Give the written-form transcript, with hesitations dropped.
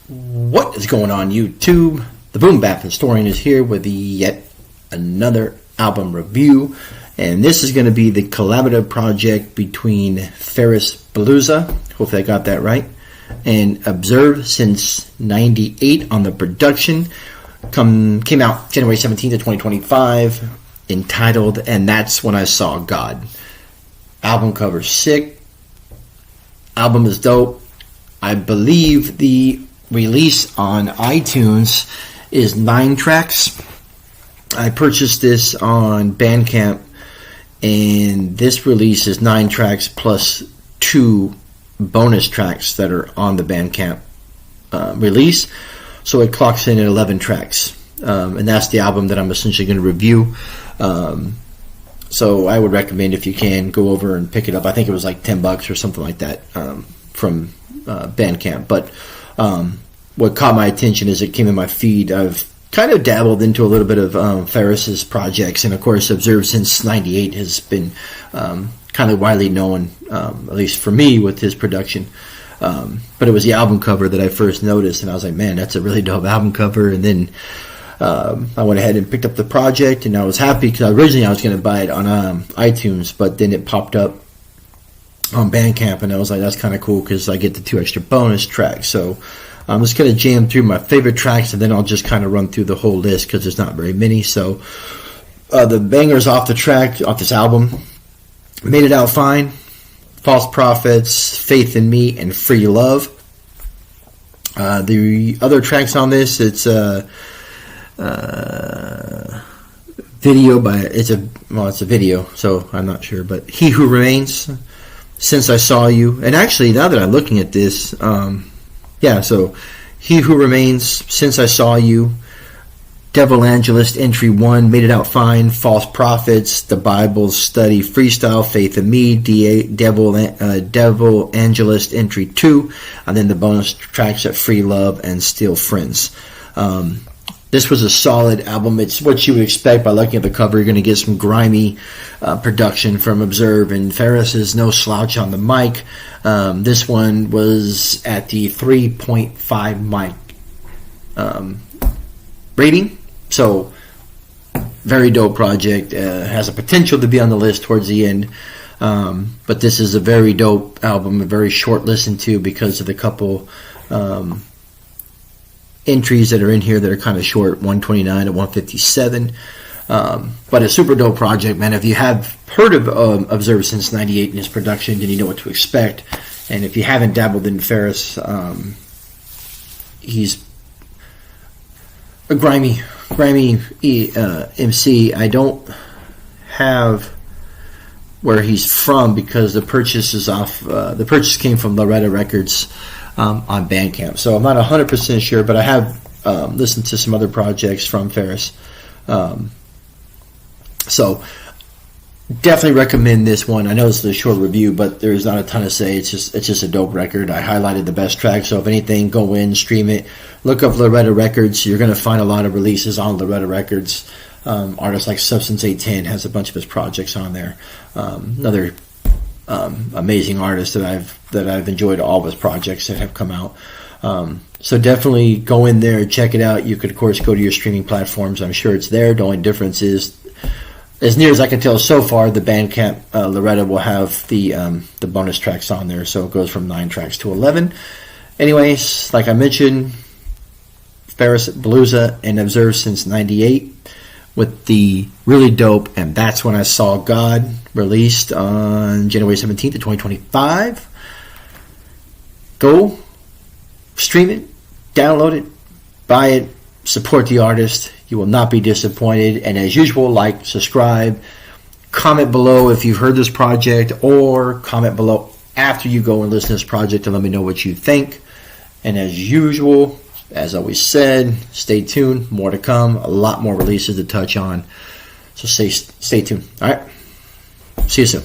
What is going on, YouTube? The theBoom-BapHistorian is here with yet another album review, and this is going to be the collaborative project between Ferris Blusa, hopefully I got that right, and Observe since '98 on the production. Came out January 17th of 2025, entitled "And That's When I Saw Gawd." Album cover sick. Album is dope. I believe the release on iTunes is 9 tracks. I purchased this on Bandcamp, and this release is 9 tracks plus 2 bonus tracks that are on the Bandcamp release, so it clocks in at 11 tracks, and that's the album that I'm essentially going to review. So I would recommend, if you can, go over and pick it up. I think it was like $10 or something like that from Bandcamp. But what caught my attention is it came in my feed. I've kind of dabbled into a little bit of Ferris's projects, and of course Observe since '98 has been kind of widely known, at least for me, with his production. But it was the album cover that I first noticed, and I was like, man, that's a really dope album cover. And then I went ahead and picked up the project, and I was happy because originally I was going to buy it on iTunes, but then it popped up on Bandcamp, and I was like, that's kind of cool because I get the 2 extra bonus tracks. So I'm just going to jam through my favorite tracks, and then I'll just kind of run through the whole list because there's not very many. So the bangers off this album: Made It Out Fine, False Prophets, Faith in Me, and Free Love. The other tracks on this, it's video by it's a video, so I'm not sure, but He Who Remains, Since I Saw You, and actually now that I'm looking at this, so He Who Remains, Since I Saw You, Devil Angelist Entry 1, Made It Out Fine, False Prophets, The Bible Study Freestyle, Faith in Me, Devil Angelist Entry 2, and then the bonus tracks at Free Love and Still Friends. This was a solid album. It's what you would expect by looking at the cover. You're going to get some grimy production from Observe, and Ferris is no slouch on the mic. This one was at the 3.5 mic rating, so very dope project. Has a potential to be on the list towards the end, but this is a very dope album, a very short listen to because of the couple entries that are in here that are kind of short, 129 to 157, but a super dope project, man. If you have heard of Observe since '98 in his production, then you know what to expect. And if you haven't dabbled in Ferris, he's a grimy MC. I don't have where he's from because the purchase is off. The purchase came from Loretta Records on Bandcamp, so I'm not 100% sure, but I have listened to some other projects from Ferris, so definitely recommend this one. I know it's a short review, but there's not a ton to say. It's just a dope record. I highlighted the best tracks, so if anything, go in, stream it, look up Loretta Records. You're going to find a lot of releases on Loretta Records. Artists like Substance 810 has a bunch of his projects on there. Another amazing artist that I've enjoyed all of his projects that have come out. So definitely go in there, check it out. You could of course go to your streaming platforms. I'm sure it's there. The only difference is, as near as I can tell so far, the Bandcamp Loretta will have the bonus tracks on there, so it goes from 9 tracks to 11. Anyways, like I mentioned, Ferris Blusa and Observe since '98 with the really dope "And That's When I Saw Gawd," released on January 17th of 2025. Go stream it, download it, buy it, support the artist. You will not be disappointed. And as usual, like, subscribe, comment below if you've heard this project, or comment below after you go and listen to this project and let me know what you think. And as usual, as always said, stay tuned. More to come. A lot more releases to touch on. So stay tuned. All right. See you soon.